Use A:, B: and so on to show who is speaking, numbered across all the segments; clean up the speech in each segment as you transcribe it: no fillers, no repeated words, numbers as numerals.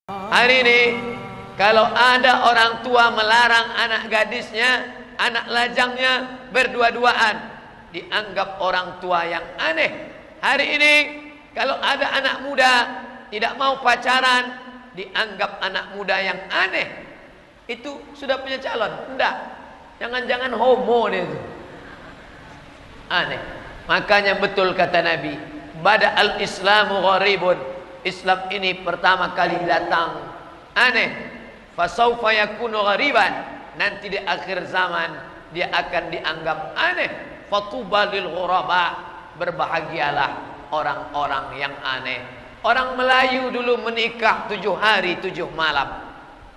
A: Hari ini kalau ada orang tua melarang anak gadisnya, anak lajangnya berdua-duaan, dianggap orang tua yang aneh. Hari ini kalau ada anak muda tidak mau pacaran, dianggap anak muda yang aneh. Itu sudah punya calon? Enggak. Jangan-jangan homo dia itu. Aneh. Makanya betul kata Nabi, bada al-islamu gharibun. Islam ini pertama kali datang aneh. Fasaufa yakunu ghariban. Nanti di akhir zaman dia akan dianggap aneh. Fatuba lil ghuraba. Berbahagialah orang-orang yang aneh. Orang Melayu dulu menikah 7 hari 7 malam.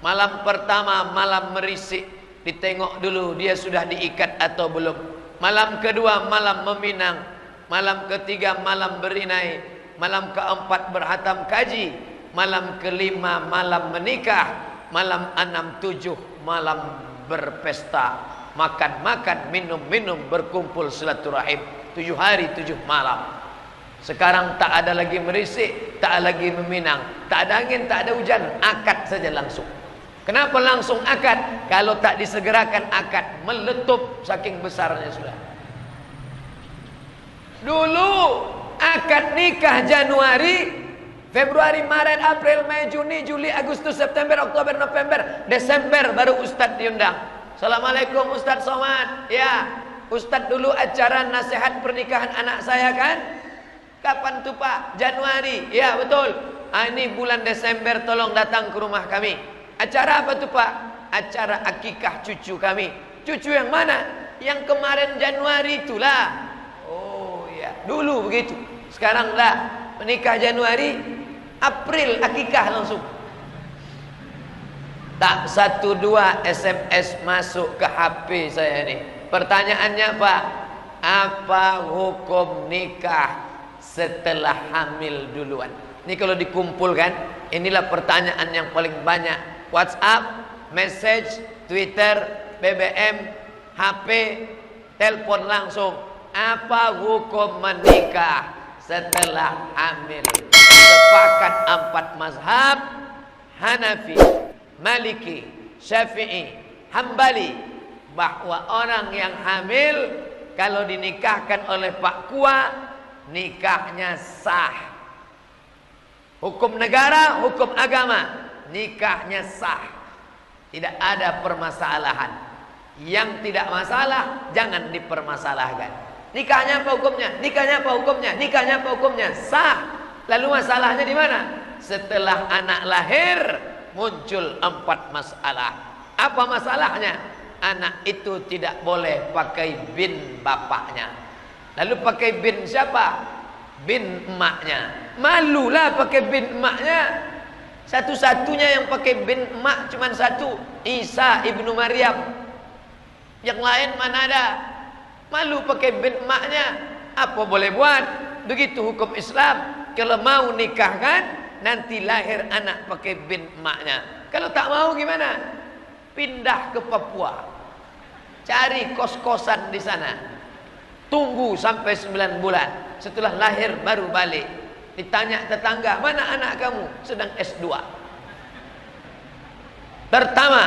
A: Malam pertama malam merisik, ditengok dulu dia sudah diikat atau belum. Malam kedua malam meminang. Malam ketiga malam berinai. Malam keempat berhatam kaji. Malam kelima malam menikah. Malam 6, 7 malam berpesta. Makan-makan, minum-minum, berkumpul silaturahim. 7 hari 7 malam. Sekarang tak ada lagi merisik, tak ada lagi meminang, tak ada angin, tak ada hujan, akad saja langsung. Kenapa langsung akad? Kalau tak disegerakan akad meletup saking besarnya sudah. Dulu akad nikah Januari, Februari, Maret, April, Mei, Juni, Juli, Agustus, September, Oktober, November, Desember baru Ustadz diundang. Assalamualaikum Ustadz Somad. Ya, Ustadz dulu acara nasihat pernikahan anak saya kan? Kapan tuh Pak? Januari. Ya betul. Ini bulan Desember tolong datang ke rumah kami. Acara apa tuh Pak? Acara akikah cucu kami. Cucu yang mana? Yang kemarin Januari itulah. Oh ya, dulu begitu. Sekarang lah menikah Januari, April akikah langsung. Tak 1-2 SMS masuk ke HP saya nih. Pertanyaannya Pak, apa hukum nikah setelah hamil duluan? Ini kalau dikumpulkan, inilah pertanyaan yang paling banyak. WhatsApp, message, Twitter, BBM, HP, telepon langsung. Apa hukum menikah setelah hamil? Sepakat 4 mazhab, Hanafi, Maliki, Syafi'i, Hambali, bahwa orang yang hamil kalau dinikahkan oleh Pak Kua, nikahnya sah. Hukum negara, hukum agama, nikahnya sah. Tidak ada permasalahan. Yang tidak masalah jangan dipermasalahkan. Nikahnya apa hukumnya? Nikahnya apa hukumnya? Nikahnya apa hukumnya? Sah. Lalu masalahnya di mana? Setelah anak lahir muncul 4 masalah. Apa masalahnya? Anak itu tidak boleh pakai bin bapaknya. Lalu pakai bin siapa? Bin emaknya. Malulah pakai bin emaknya. Satu-satunya yang pakai bin emak cuma satu, Isa ibnu Maryam. Yang lain mana ada? Malu pakai bin emaknya. Apa boleh buat? Begitu hukum Islam. Kalau mau nikahkan, nanti lahir anak pakai bin emaknya. Kalau tak mau gimana? Pindah ke Papua. Cari kos-kosan di sana. Tunggu sampai 9 bulan. Setelah lahir baru balik. Ditanya tetangga, mana anak kamu? Sedang S2. Pertama,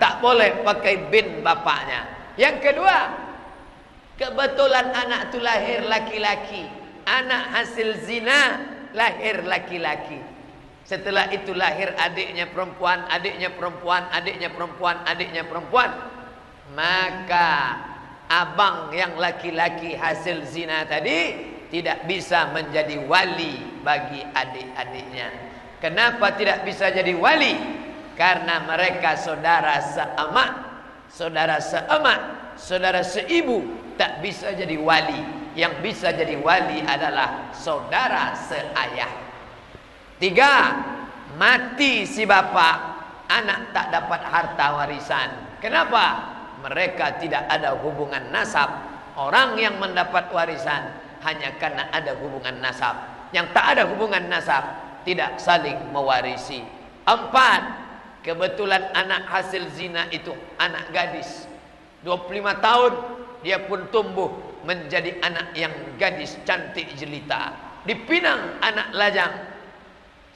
A: tak boleh pakai bin bapaknya. Yang kedua, kebetulan anak itu lahir laki-laki. Anak hasil zina, lahir laki-laki. Setelah itu lahir adiknya perempuan, adiknya perempuan, adiknya perempuan, adiknya perempuan. Maka abang yang laki-laki hasil zina tadi tidak bisa menjadi wali bagi adik-adiknya. Kenapa tidak bisa jadi wali? Karena mereka saudara seemak, saudara seemak, saudara seibu, tak bisa jadi wali. Yang bisa jadi wali adalah saudara seayah. 3, mati si bapak, anak tak dapat harta warisan. Kenapa? Mereka tidak ada hubungan nasab. Orang yang mendapat warisan hanya karena ada hubungan nasab. Yang tak ada hubungan nasab tidak saling mewarisi. 4, kebetulan anak hasil zina itu anak gadis 25 tahun, dia pun tumbuh menjadi anak yang gadis cantik jelita. Dipinang anak lajang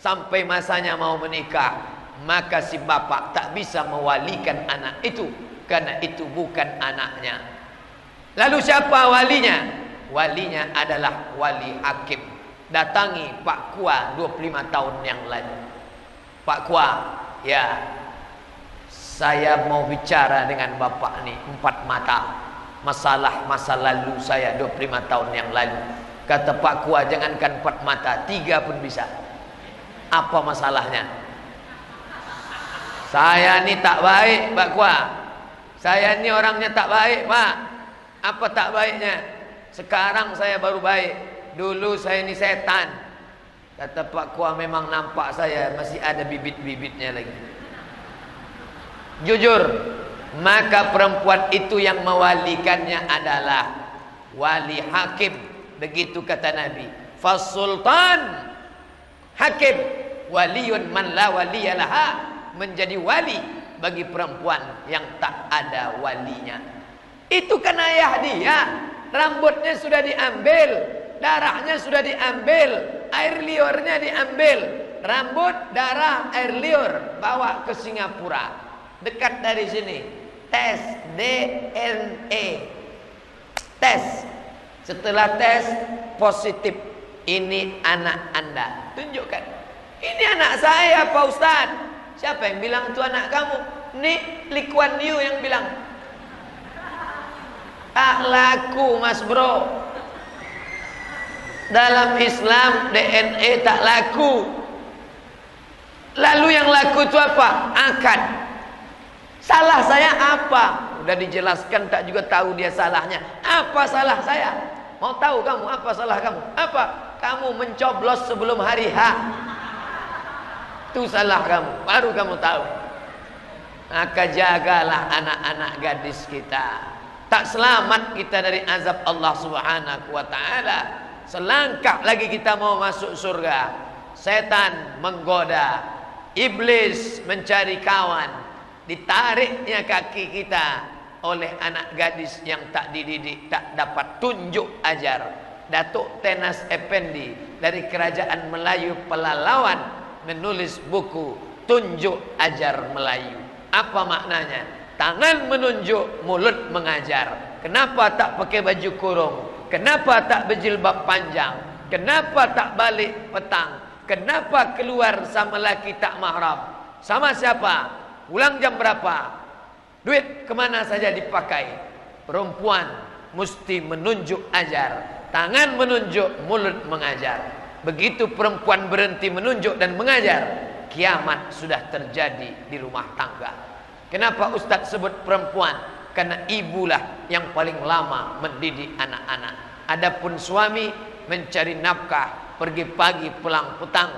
A: sampai masanya mau menikah, maka si bapak tak bisa mewalikan anak itu karena itu bukan anaknya. Lalu siapa walinya? Walinya adalah wali hakim. Datangi Pak Kua 25 tahun yang lalu. Pak Kua, ya, saya mau bicara dengan bapak nih 4 mata. Masalah masa lalu saya 25 tahun yang lalu. Kata Pak Kua, jangankan 4 mata, 3 pun bisa. Apa masalahnya? Saya ni tak baik Pak Kua. Saya ni orangnya tak baik Pak. Apa tak baiknya? Sekarang saya baru baik. Dulu saya ni setan. Kata Pak Kua, memang nampak saya masih ada bibit-bibitnya lagi. Jujur, maka perempuan itu yang mewalikannya adalah wali hakim. Begitu kata Nabi. Fasultan hakim waliyun man la waliyalaha, menjadi wali bagi perempuan yang tak ada walinya. Itu kan ayah dia. Rambutnya sudah diambil, darahnya sudah diambil, air liurnya diambil. Rambut, darah, air liur bawa ke Singapura. Dekat dari sini. Tes DNA. Tes. Setelah tes positif, ini anak Anda. Tunjukkan. Ini anak saya Pak Ustadz. Siapa yang bilang itu anak kamu? Nih Lee Kuan Yew yang bilang. Tak laku Mas Bro. Dalam Islam DNA tak laku. Lalu yang laku itu apa? Akad. Salah saya apa? Udah dijelaskan tak juga tahu dia salahnya. Apa salah saya? Mau tahu kamu apa salah kamu? Apa? Kamu mencoblos sebelum hari H. Itu salah kamu. Baru kamu tahu. Maka jagalah anak-anak gadis kita. Tak selamat kita dari azab Allah Subhanahu wa ta'ala. Selangkah lagi kita mau masuk surga. Setan menggoda, iblis mencari kawan. Ditariknya kaki kita oleh anak gadis yang tak dididik, tak dapat tunjuk ajar. Datuk Tenas Effendi dari Kerajaan Melayu Pelalawan menulis buku Tunjuk Ajar Melayu. Apa maknanya? Tangan menunjuk, mulut mengajar. Kenapa tak pakai baju kurung? Kenapa tak berjilbab panjang? Kenapa tak balik petang? Kenapa keluar sama laki tak mahram? Sama siapa? Pulang jam berapa? Duit kemana saja dipakai? Perempuan mesti menunjuk ajar. Tangan menunjuk, mulut mengajar. Begitu perempuan berhenti menunjuk dan mengajar, kiamat sudah terjadi di rumah tangga. Kenapa Ustadz sebut perempuan? Karena ibulah yang paling lama mendidik anak-anak. Adapun suami mencari nafkah, pergi pagi pulang petang,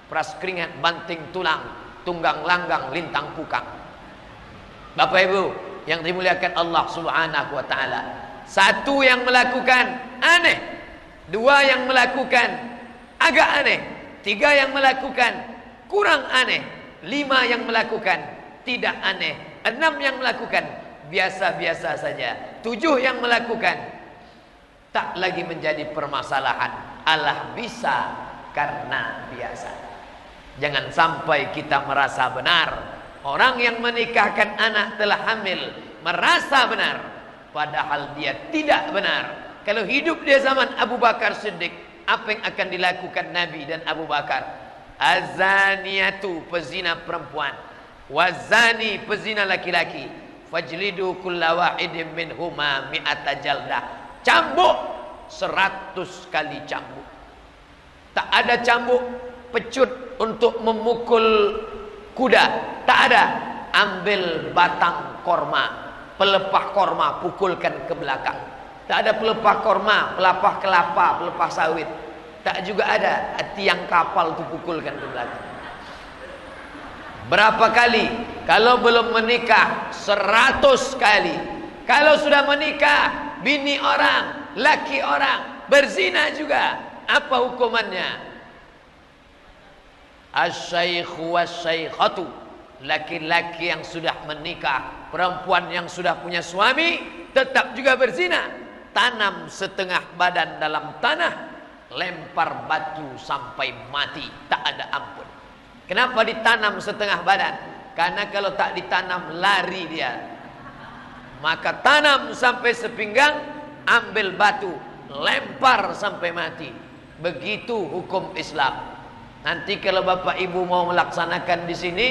A: peras keringat banting tulang, tunggang langgang lintang pukang. Bapak Ibu yang dimuliakan Allah Subhanahu wa ta'ala, satu yang melakukan aneh, dua yang melakukan agak aneh, tiga yang melakukan kurang aneh, lima yang melakukan tidak aneh, enam yang melakukan biasa-biasa saja, tujuh yang melakukan tak lagi menjadi permasalahan. Allah bisa karena biasa. Jangan sampai kita merasa benar. Orang yang menikahkan anak telah hamil merasa benar, padahal dia tidak benar. Kalau hidup dia zaman Abu Bakar Siddiq, apa yang akan dilakukan Nabi dan Abu Bakar? Azaniyatu, pezina perempuan, wazani, pezina laki-laki, fajlidu kulla wahidin minhuma mi'ata jaldah. Cambuk 100 kali cambuk. Tak ada cambuk pecut untuk memukul kuda, tak ada. Ambil batang korma, pelepah korma, pukulkan ke belakang. Tak ada pelepah korma, pelepah kelapa, pelepah sawit. Tak juga ada tiang kapal itu pukulkan ke belakang. Berapa kali? Kalau belum menikah 100 kali. Kalau sudah menikah, bini orang, laki orang, berzina juga, apa hukumannya? Asy-syaikhu wasy-syaikhatu, laki-laki yang sudah menikah, perempuan yang sudah punya suami tetap juga berzina. Tanam setengah badan dalam tanah, lempar batu sampai mati, tak ada ampun. Kenapa ditanam setengah badan? Karena kalau tak ditanam lari dia. Maka tanam sampai sepinggang, ambil batu, lempar sampai mati. Begitu hukum Islam. Nanti kalau bapak ibu mau melaksanakan di sini,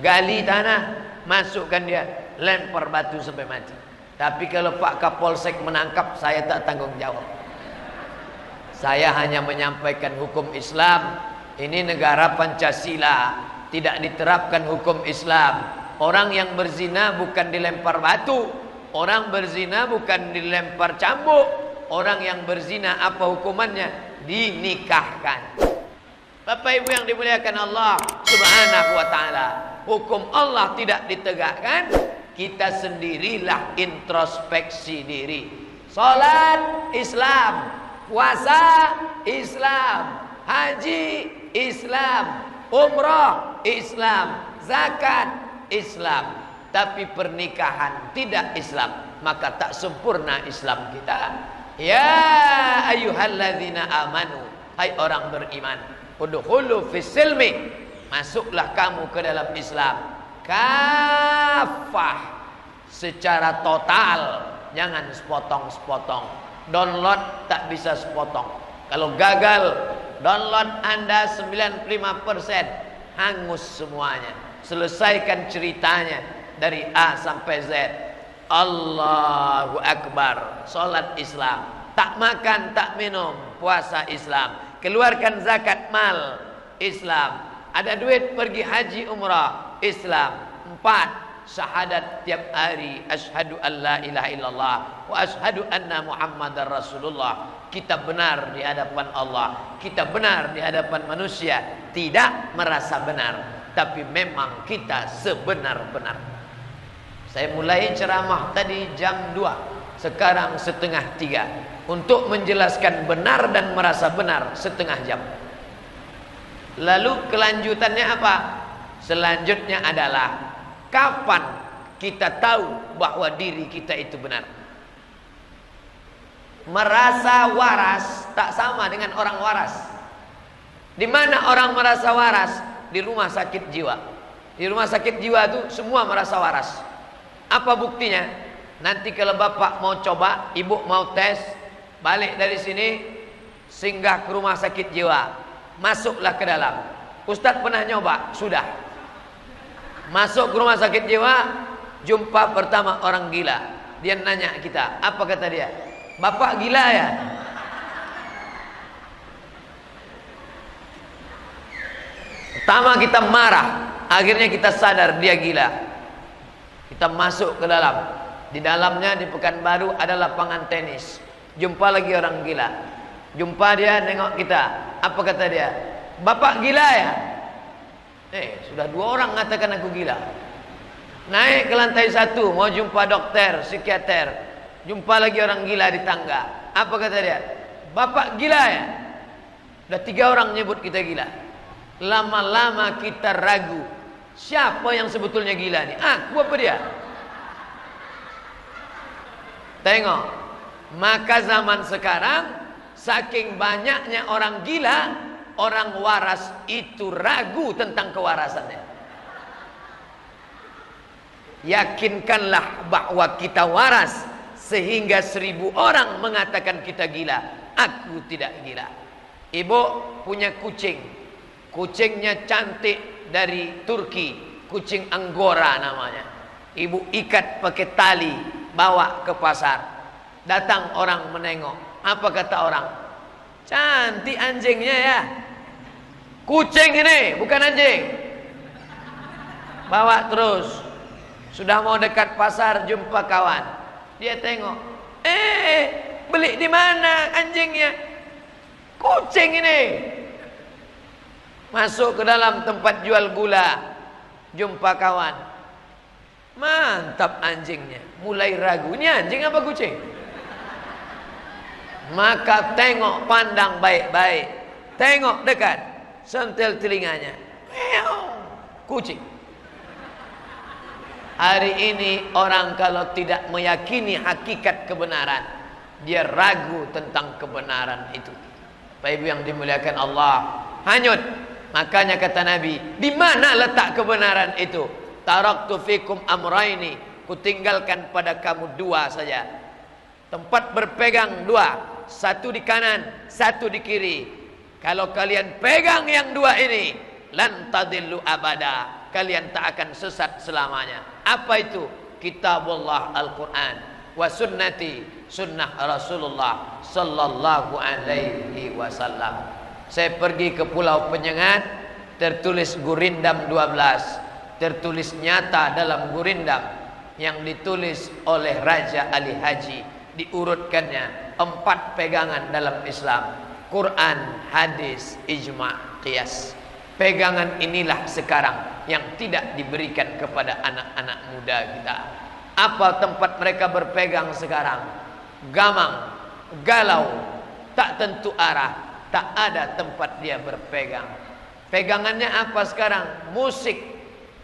A: gali tanah, masukkan dia, lempar batu sampai mati. Tapi kalau Pak Kapolsek menangkap, saya tak tanggung jawab. Saya hanya menyampaikan hukum Islam. Ini negara Pancasila, tidak diterapkan hukum Islam. Orang yang berzina bukan dilempar batu, orang berzina bukan dilempar cambuk. Orang yang berzina apa hukumannya? Dinikahkan. Bapak Ibu yang dimuliakan Allah Subhanahu wa taala, hukum Allah tidak ditegakkan, kita sendirilah introspeksi diri. Salat Islam, puasa Islam, haji Islam, umrah Islam, zakat Islam, tapi pernikahan tidak Islam, maka tak sempurna Islam kita. Ya ayyuhalladzina amanu, hai orang beriman, udkhulu fis silmi, masuklah kamu ke dalam Islam kafah, secara total, jangan sepotong-sepotong. Download tak bisa sepotong. Kalau gagal download Anda 95%, hangus semuanya. Selesaikan ceritanya dari A sampai Z. Allahu Akbar, salat Islam, tak makan tak minum, puasa Islam, keluarkan zakat mal Islam, ada duit pergi haji umrah Islam. 4, syahadat tiap hari, asyhadu an la ilaha illallah wa asyhadu anna muhammadar rasulullah. Kita benar di hadapan Allah, kita benar di hadapan manusia, tidak merasa benar, tapi memang kita sebenar-benar. Saya mulai ceramah tadi jam 2, sekarang setengah 3, untuk menjelaskan benar dan merasa benar setengah jam. Lalu kelanjutannya apa? Selanjutnya adalah kapan kita tahu bahwa diri kita itu benar. Merasa waras tak sama dengan orang waras. Di mana orang merasa waras? Di rumah sakit jiwa. Di rumah sakit jiwa itu semua merasa waras. Apa buktinya? Nanti kalau bapak mau coba, ibu mau tes, balik dari sini, singgah ke rumah sakit jiwa, masuklah ke dalam. Ustadz pernah nyoba? Sudah. Masuk ke rumah sakit jiwa, jumpa pertama orang gila. Dia nanya kita, apa kata dia? Bapak gila ya? Pertama kita marah, akhirnya kita sadar dia gila. Kita masuk ke dalam. Di dalamnya di Pekanbaru ada lapangan tenis. Jumpa lagi orang gila. Jumpa dia, nengok kita. Apa kata dia? Bapak gila ya? Sudah 2 orang mengatakan aku gila. Naik ke lantai 1, mau jumpa dokter, psikiater. Jumpa lagi orang gila di tangga. Apa kata dia? Bapak gila ya? Sudah 3 orang nyebut kita gila. Lama-lama kita ragu, siapa yang sebetulnya gila nih? Aku apa dia? Tengok, maka zaman sekarang saking banyaknya orang gila, orang waras itu ragu tentang kewarasannya. Yakinkanlah bahwa kita waras, sehingga 1000 orang mengatakan kita gila. Aku tidak gila. Ibu punya kucing, kucingnya cantik dari Turki, kucing Anggora namanya. Ibu ikat pakai tali, bawa ke pasar. Datang orang menengok. Apa kata orang? Cantik anjingnya ya. Kucing ini, bukan anjing. Bawa terus. Sudah mau dekat pasar, jumpa kawan. Dia tengok. Beli di mana anjingnya? Kucing ini. Masuk ke dalam tempat jual gula, jumpa kawan. Mantap anjingnya. Mulai ragu, ini anjing apa kucing? Maka tengok, pandang baik-baik. Tengok dekat, sentil telinganya. Kucing. Hari ini orang kalau tidak meyakini hakikat kebenaran, dia ragu tentang kebenaran itu. Bapak Ibu yang dimuliakan Allah, hanyut Makanya kata Nabi, di mana letak kebenaran itu? Taraktu fikum amraini, kutinggalkan pada kamu dua saja. Tempat berpegang dua, satu di kanan, satu di kiri. Kalau kalian pegang yang dua ini, lan tadillu abada, kalian tak akan sesat selamanya. Apa itu? Kitabullah Al-Quran, wa sunnati, sunnah Rasulullah sallallahu alaihi wasallam. Saya pergi ke Pulau Penyengat, tertulis Gurindam 12, tertulis nyata dalam Gurindam yang ditulis oleh Raja Ali Haji, diurutkannya 4 pegangan dalam Islam: Quran, hadis, ijma', qiyas. Pegangan inilah sekarang yang tidak diberikan kepada anak-anak muda kita. Apa tempat mereka berpegang sekarang? Gamang, galau, tak tentu arah. Tak ada tempat dia berpegang. Pegangannya apa sekarang? Musik.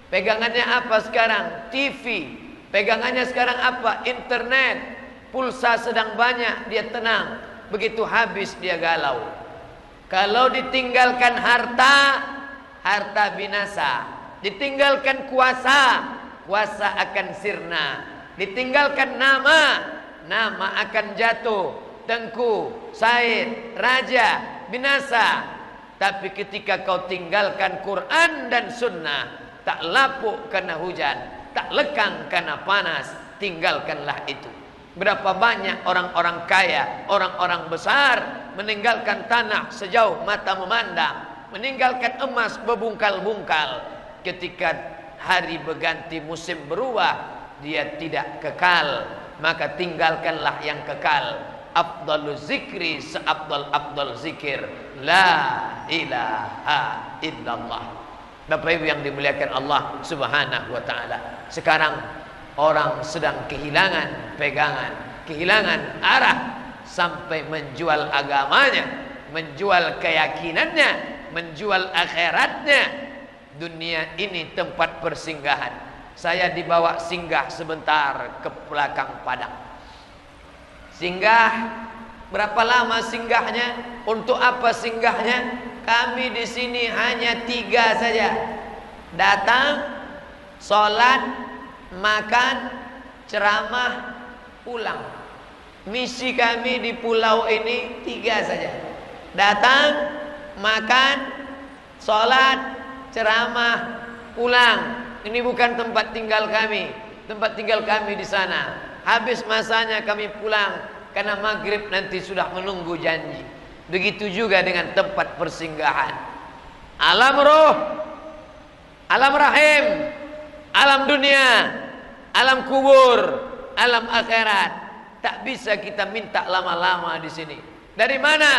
A: Pegangannya apa sekarang? TV. Pegangannya sekarang apa? Internet. Pulsa sedang banyak, dia tenang. Begitu habis dia galau. Kalau ditinggalkan harta, harta binasa. Ditinggalkan kuasa, kuasa akan sirna. Ditinggalkan nama, nama akan jatuh. Tengku, Said, Raja, binasa. Tapi ketika kau tinggalkan Quran dan Sunnah, tak lapuk karena hujan, tak lekang karena panas, tinggalkanlah itu. Berapa banyak orang-orang kaya, orang-orang besar meninggalkan tanah sejauh mata memandang, meninggalkan emas berbungkal-bungkal. Ketika hari berganti, musim berubah, dia tidak kekal, maka tinggalkanlah yang kekal. Afdalul zikri, seabdal-abdal zikir, la ilaha illallah. Bapak Ibu yang dimuliakan Allah Subhanahu wa ta'ala, sekarang orang sedang kehilangan pegangan, kehilangan arah, sampai menjual agamanya, menjual keyakinannya, menjual akhiratnya. Dunia ini tempat persinggahan. Saya dibawa singgah sebentar ke belakang padang. Singgah, berapa lama singgahnya? Untuk apa singgahnya? Kami di sini hanya 3 saja. Datang, sholat, makan, ceramah, pulang. Misi kami di pulau ini 3 saja. Datang, makan, sholat, ceramah, pulang. Ini bukan tempat tinggal kami. Tempat tinggal kami di sana. Habis masanya kami pulang, karena maghrib nanti sudah menunggu janji. Begitu juga dengan tempat persinggahan. Alam roh, alam rahim, alam dunia, alam kubur, alam akhirat. Tak bisa kita minta lama-lama di sini. Dari mana?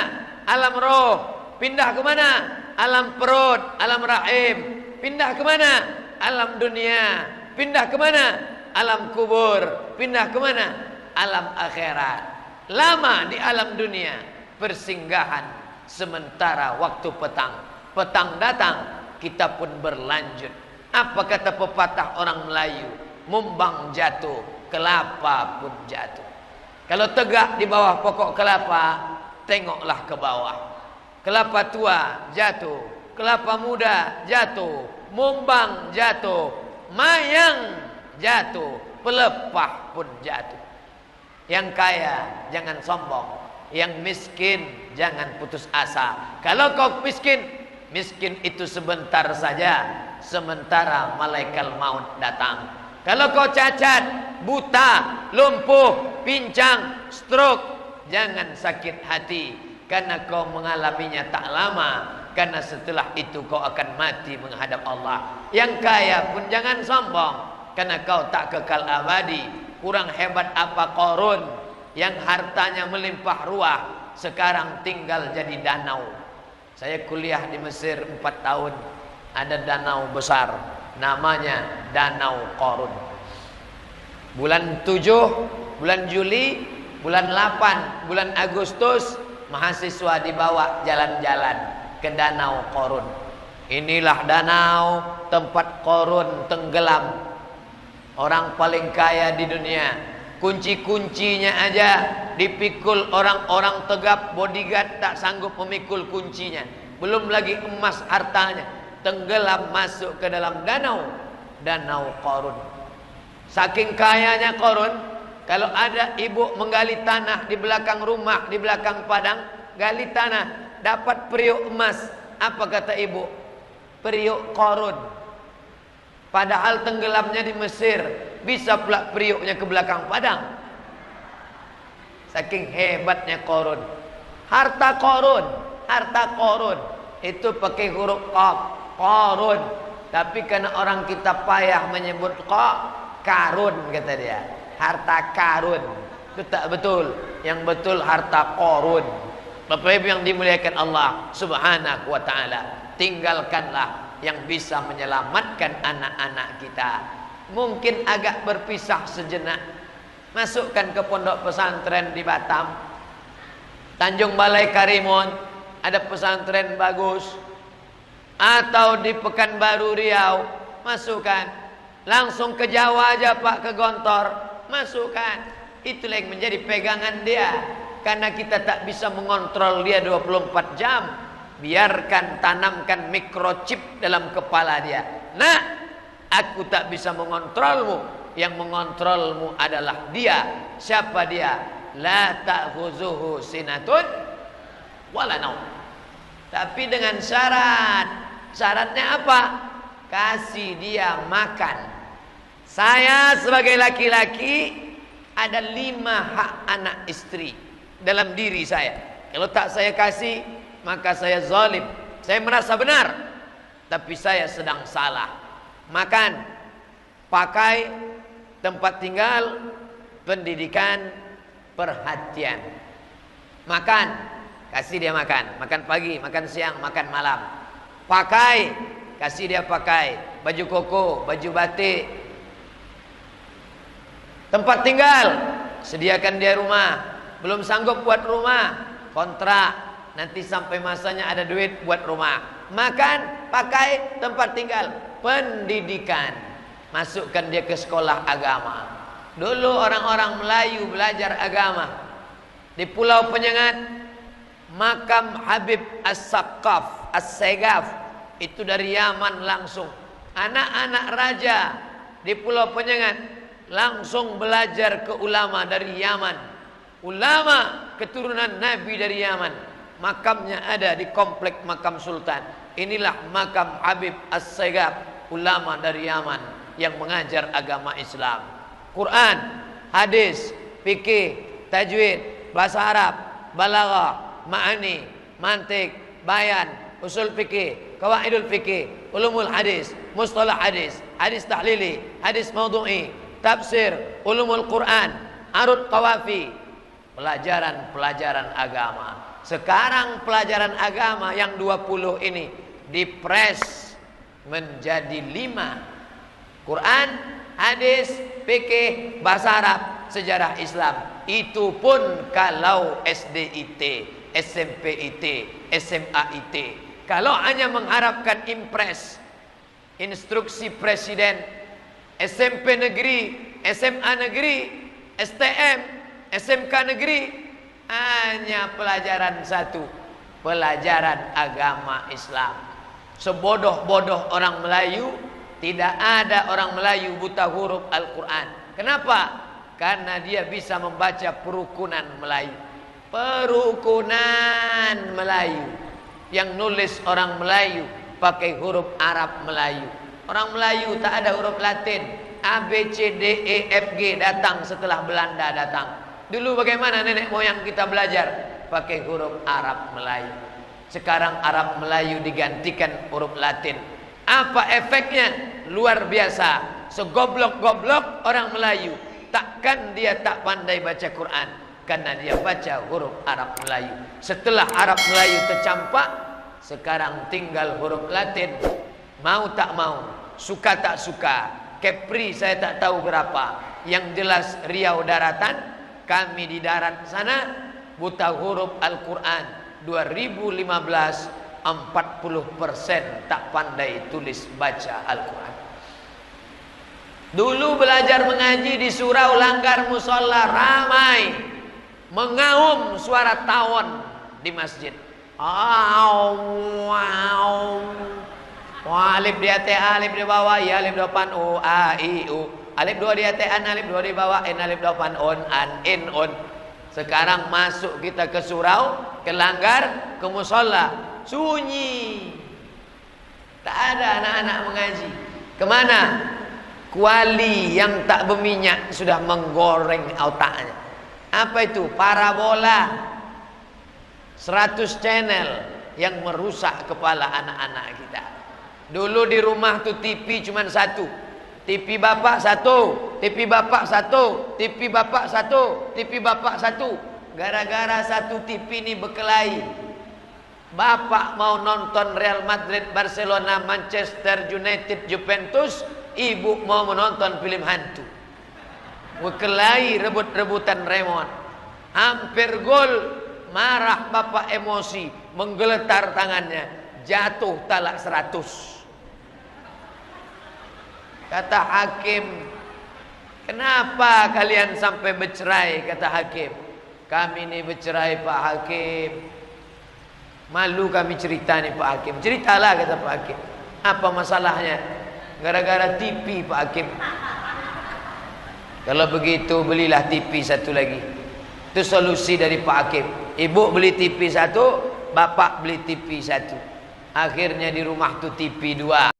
A: Alam roh. Pindah ke mana? Alam perut, alam rahim. Pindah ke mana? Alam dunia. Pindah ke mana? Alam kubur. Pindah ke mana? Alam akhirat. Lama di alam dunia, persinggahan sementara waktu petang. Petang datang, kita pun berlanjut. Apa kata pepatah orang Melayu? Mumbang jatuh, kelapa pun jatuh. Kalau tegak di bawah pokok kelapa, tengoklah ke bawah. Kelapa tua jatuh, kelapa muda jatuh, mumbang jatuh, mayang jatuh, pelepah pun jatuh. Yang kaya jangan sombong, yang miskin jangan putus asa. Kalau kau miskin, miskin itu sebentar saja, sementara malaikat maut datang. Kalau kau cacat, buta, lumpuh, pincang, stroke, jangan sakit hati, karena kau mengalaminya tak lama. Karena setelah itu kau akan mati menghadap Allah. Yang kaya pun jangan sombong, karena kau tak kekal abadi. Kurang hebat apa Qarun yang hartanya melimpah ruah, sekarang tinggal jadi danau. Saya kuliah di Mesir 4 tahun. Ada danau besar, namanya Danau Qarun. Bulan 7, bulan Juli, bulan 8, bulan Agustus, mahasiswa dibawa jalan-jalan ke Danau Qarun. Inilah danau tempat Qarun tenggelam. Orang paling kaya di dunia, kunci-kuncinya aja dipikul orang-orang tegap, bodyguard tak sanggup memikul kuncinya. belum lagi emas hartanya, tenggelam masuk ke dalam danau Qarun. Saking kayanya Qarun, kalau ada ibu menggali tanah di belakang rumah, di belakang padang, gali tanah, dapat periuk emas. Apa kata ibu? Periuk Qarun. Padahal tenggelamnya di Mesir, bisa pula periuknya ke belakang padang. Saking hebatnya Qarun. Harta Qarun itu pakai huruf qaf, Qarun. Tapi karena orang kita payah menyebut karun, kata dia. Harta karun. Itu tak betul. Yang betul harta Qarun. Bapak Ibu yang dimuliakan Allah Subhanahu wa taala, tinggalkanlah yang bisa menyelamatkan anak-anak kita. Mungkin agak berpisah sejenak. Masukkan ke pondok pesantren di Batam, Tanjung Balai Karimun, ada pesantren bagus. Atau di Pekanbaru Riau, masukkan. Langsung ke Jawa aja Pak, ke Gontor, masukkan. Itulah yang menjadi pegangan dia. Karena kita tak bisa mengontrol dia 24 jam. Biarkan, tanamkan microchip dalam kepala dia. Nah, aku tak bisa mengontrolmu. Yang mengontrolmu adalah dia. Siapa dia? La ta'khuzuhu sinatun wala naum. Tapi dengan syarat. Syaratnya apa? Kasih dia makan. Saya sebagai laki-laki ada 5 hak anak istri dalam diri saya. Kalau tak saya kasih, maka saya zalim. Saya merasa benar, tapi saya sedang salah. Makan, pakai, tempat tinggal, pendidikan, perhatian. Makan, kasih dia makan. Makan pagi, makan siang, makan malam. Pakai, kasih dia pakai. Baju koko, baju batik. Tempat tinggal, sediakan dia rumah. Belum sanggup buat rumah, kontrak. Nanti sampai masanya ada duit buat rumah. Makan, pakai, tempat tinggal. Pendidikan, masukkan dia ke sekolah agama. Dulu orang-orang Melayu belajar agama di Pulau Penyengat, makam Habib As-Saqqaf, As-Segaf, itu dari Yaman langsung. Anak-anak raja di Pulau Penyengat langsung belajar ke ulama dari Yaman. Ulama keturunan Nabi dari Yaman. Makamnya ada di komplek makam Sultan. Inilah makam Habib As-Segaf, ulama dari Yaman yang mengajar agama Islam. Quran, hadis, fikih, tajwid, bahasa Arab, balaghah, ma'ani, mantik, bayan, usul fikih, qawaidul fikih, ulumul hadis, mustalah hadis, hadis tahlili, hadis maudhu'i, tafsir, ulumul Quran, arud qawafi, pelajaran-pelajaran agama. Sekarang pelajaran agama yang 20 ini dipres menjadi 5. Quran, hadis, fikih, bahasa Arab, sejarah Islam. Itu pun kalau SDIT, SMPIT, SMAIT. Kalau hanya mengharapkan impres, instruksi presiden, SMP negeri, SMA negeri, STM, SMK negeri, hanya pelajaran satu, pelajaran agama Islam. Sebodoh-bodoh orang Melayu, tidak ada orang Melayu buta huruf Al-Quran. Kenapa? Karena dia bisa membaca perukunan Melayu. Perukunan Melayu. Yang nulis orang Melayu pakai huruf Arab Melayu. Orang Melayu tak ada huruf Latin. A, B, C, D, E, F, G datang setelah Belanda datang. Dulu bagaimana nenek moyang kita belajar? Pakai huruf Arab Melayu. Sekarang Arab Melayu digantikan huruf Latin. Apa efeknya? Luar biasa. Segoblok-goblok orang Melayu, takkan dia tak pandai baca Quran, karena dia baca huruf Arab Melayu. Setelah Arab Melayu tercampak, sekarang tinggal huruf Latin. Mau tak mau, suka tak suka, Kepri saya tak tahu berapa. Yang jelas Riau daratan, kami di darat sana buta huruf Al-Quran 2015, 40% tak pandai tulis baca Al-Quran. Dulu belajar mengaji di surau langgar musola ramai, mengaum suara tawon di masjid. Wah, alif di atas, alif di bawah, ya alif di depan, u, a, i, u. Alif dua di atas, an, alif dua di bawah, in, alif di depan, on, an, in, on. Sekarang masuk kita ke surau, ke langgar, ke musola, sunyi. Tak ada anak-anak mengaji. Kemana? Kuali yang tak berminyak sudah menggoreng otaknya. Apa itu? Parabola. 100 channel yang merusak kepala anak-anak kita. Dulu di rumah tuh TV cuma satu. TV bapak satu, TV bapak satu, TV bapak satu, TV bapak satu. Gara-gara satu TV ini berkelahi. Bapak mau nonton Real Madrid, Barcelona, Manchester United, Juventus. Ibu mau menonton film hantu. Berkelahi, rebut-rebutan remote. Hampir gol. Marah bapak emosi, menggeletar tangannya, jatuh talak 100. Kata hakim, kenapa kalian sampai bercerai? Kata hakim, kami ini bercerai Pak Hakim. Malu kami cerita nih Pak Hakim. Ceritalah kata Pak Hakim. Apa masalahnya? Gara-gara TV Pak Hakim. Kalau begitu belilah TV satu lagi. Itu solusi dari Pak Hakim. Ibu beli TV satu, bapak beli TV satu. Akhirnya di rumah tuh TV 2.